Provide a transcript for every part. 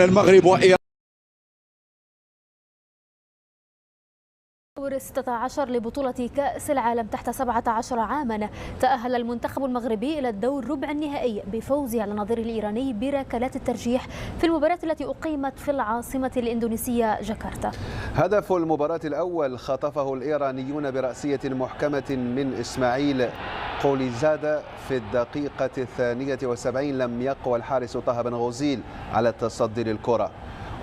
المغرب وإيران. دور 16 لبطولة كأس العالم تحت 17 عاما، تأهل المنتخب المغربي إلى الدور ربع النهائي بفوزه على نظيره الإيراني بركلات الترجيح في المباراة التي أقيمت في العاصمة الإندونيسية جاكرتا. هدف المباراة الأول خطفه الإيرانيون برأسية محكمة من إسماعيل قوليزادة في الدقيقة 72. لم يقوى الحارس طه بن غوزيل على التصدي للكرة،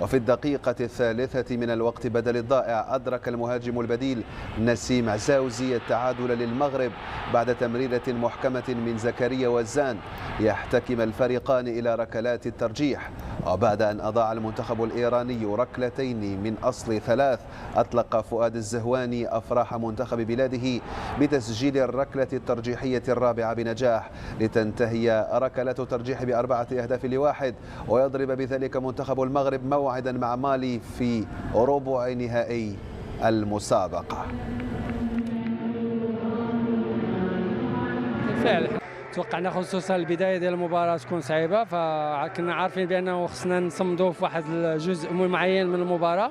وفي الدقيقة 3 من الوقت بدل الضائع أدرك المهاجم البديل نسيم عزاوزي التعادل للمغرب بعد تمريرة محكمة من زكريا وزان يحتكم الفريقان إلى ركلات الترجيح. وبعد أن أضاع المنتخب الإيراني ركلتين من أصل 3 أطلق فؤاد الزهواني أفراح منتخب بلاده بتسجيل الركلة الترجيحية الرابعة بنجاح، لتنتهي ركلات الترجيح ب4 أهداف ل1، ويضرب بذلك منتخب المغرب موعدا مع مالي في ربع نهائي المسابقة. بالفعل توقعنا خصوصا البدايه ديال المباراه تكون صعيبه، فكنا عارفين بانه خصنا نصمدوا في واحد الجزء معين من المباراه،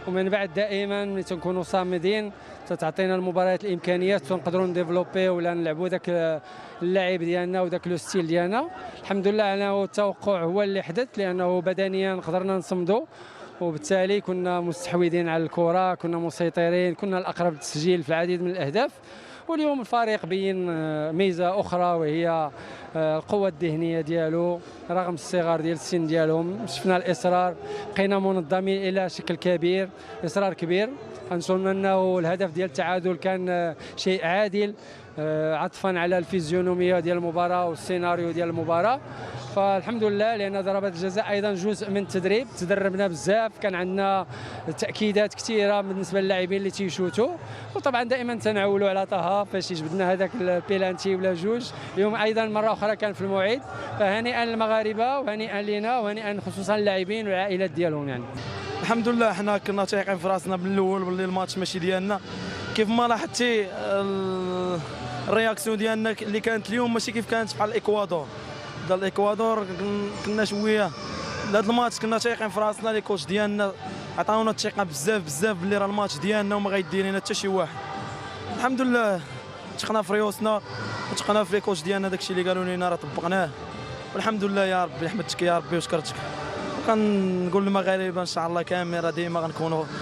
ومن بعد دائما ملي تنكونوا صامدين تعطينا المباريات الامكانيات ونقدروا نديفلوبي ولا نلعبوا ذاك اللاعب ديالنا وذاك لو ستيل ديالنا. الحمد لله انه التوقع هو اللي حدث، لانه بدنيا قدرنا نصمدوا وبالتالي كنا مستحوذين على الكره، كنا مسيطرين، كنا الاقرب للتسجيل في العديد من الاهداف. واليوم الفريق بين ميزه اخرى وهي القوه الذهنيه ديالو رغم الصغر ديال السن ديالهم. شفنا الاصرار، بقينا منظمين الى شكل كبير، اصرار كبير. نظن انه الهدف ديال التعادل كان شيء عادل عطفا على الفيزيونوميه ديال المباراه والسيناريو ديال المباراه. فالحمد لله، لان ضربات الجزاء ايضا جزء من التدريب، تدربنا بزاف، كان عندنا تاكيدات كثيره بالنسبه للاعبين اللي تيشوتوا، وطبعا دائما تنعولوا على طه فاش يجبدنا هذاك البيلانتي ولا جوج. اليوم ايضا مره اخرى كان في الموعد، فهنيئا للمغاربه وهنيئا لنا وهنيئا خصوصا اللاعبين والعائلات ديالهم. يعني الحمد لله حنا كنا تايقين في راسنا من الاول باللي الماتش ماشي ديالنا. كيف ما لاحظتي الرياكسيون ديالنا اللي كانت اليوم ماشي كيف كانت بحال الاكوادور. ديال الاكوادور كنا شويه لهذا الماتش كنا تايقين في راسنا. لي كوتش ديالنا عطاونا الثقه بزاف باللي راه الماتش ديالنا وما غيدير لنا حتى شي واحد. الحمد لله تقنا في ريوسنا وتقنا في لي كوتش ديالنا، داكشي اللي قالوا لنا راه طبقناه، والحمد لله يا ربي. حمدتك يا ربي وشكرتك. كنقول للمغاربه ان شاء الله كاميرا ديما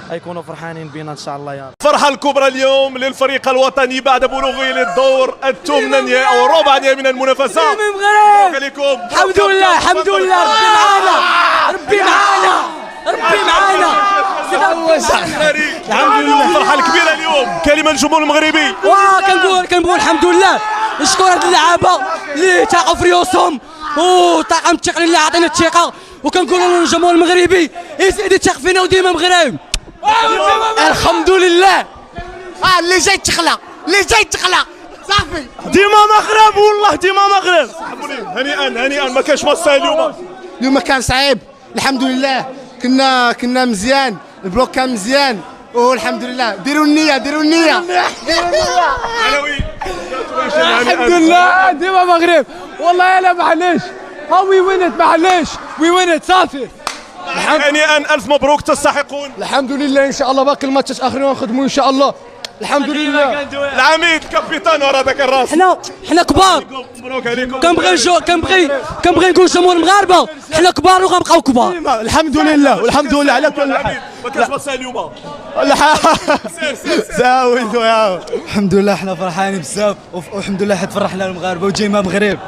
غيكونوا فرحانين بينا ان شاء الله يا رب. الفرحه الكبرى اليوم للفريق الوطني بعد بلوغه للدور الثمن النهائي او ربع نهائي من المنافسه. مبروك عليكم. الحمد لله الحمد لله، ربي معانا. الحمد لله، الفرحه الكبيره اليوم. كلمه للجمهور المغربي. كنقول الحمد لله، نشكر هاد اللعابه اللي تاقوا في ريوسهم وطاقم التقني اللي عطينا الثقه، وكنقولوا للجمهور المغربي يزيد يثق فينا وديما مغرب. الحمد لله. اللي جاي تخلق صافي ديما مغرب، والله ديما مغرب. هنيئا ما كانش ماتش ساهل اليوم كان صعيب. الحمد لله كنا مزيان، البلوك كان مزيان والحمد لله. ديروا النية علوي. الحمد لله ديما مغرب. والله انا معليش وي وينت صافي. هنيئا، الف مبروك، تستحقون. الحمد لله ان شاء الله باقي الماتشات اخرين ونخدموا ان شاء الله. الحمد لله. العميد الكابيتان ورا ذاك الراس. حنا كبار. مبروك عليكم. كنبغي نقول جمهور المغاربه حنا كبار وغنبقاو كبار. الحمد لله والحمد لله على كل حال. ما كانش ماتش ساهل اليوم. زاويدوا يا الحمد لله حنا فرحانين بزاف، والحمد لله حيت فرحنا المغاربه وديما مغرب.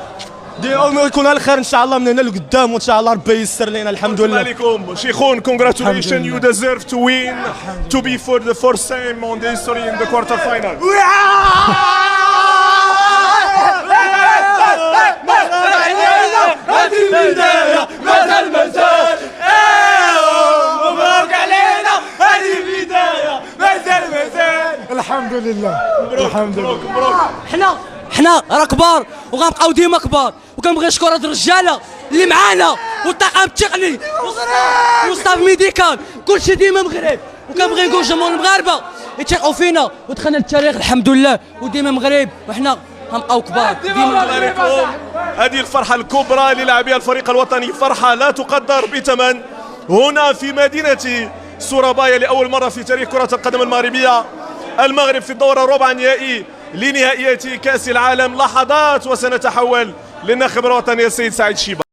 يكون على خير ان شاء الله من هنا لقدام، وان شاء الله ربي ييسر لنا. الحمد لله عليكم شيخون. congratulations, you deserve to win, to be for the first time on the history in the quarter final. الحمد لله. حنا راه كبار وغنبقاو ديما كبار، وكنبغي نشكر هاد الرجاله اللي معانا والطاقم التقني والستاف ميديكال، كلشي ديما مغرب. وكنبغي نقول جمهور المغاربه يثقوا فينا ودخلنا للتاريخ الحمد لله، وديما مغرب وحنا غنبقاو كبار ديما. هذه الفرحه الكبرى للاعبي الفريق الوطني، فرحه لا تقدر بثمن. هنا في مدينة سورابايا لأول مرة في تاريخ كرة القدم المغربية. المغرب في الدور الربع النهائي لنهائيات كأس العالم. لحظات وسنتحول للناخب الوطني السيد سعيد شيبة.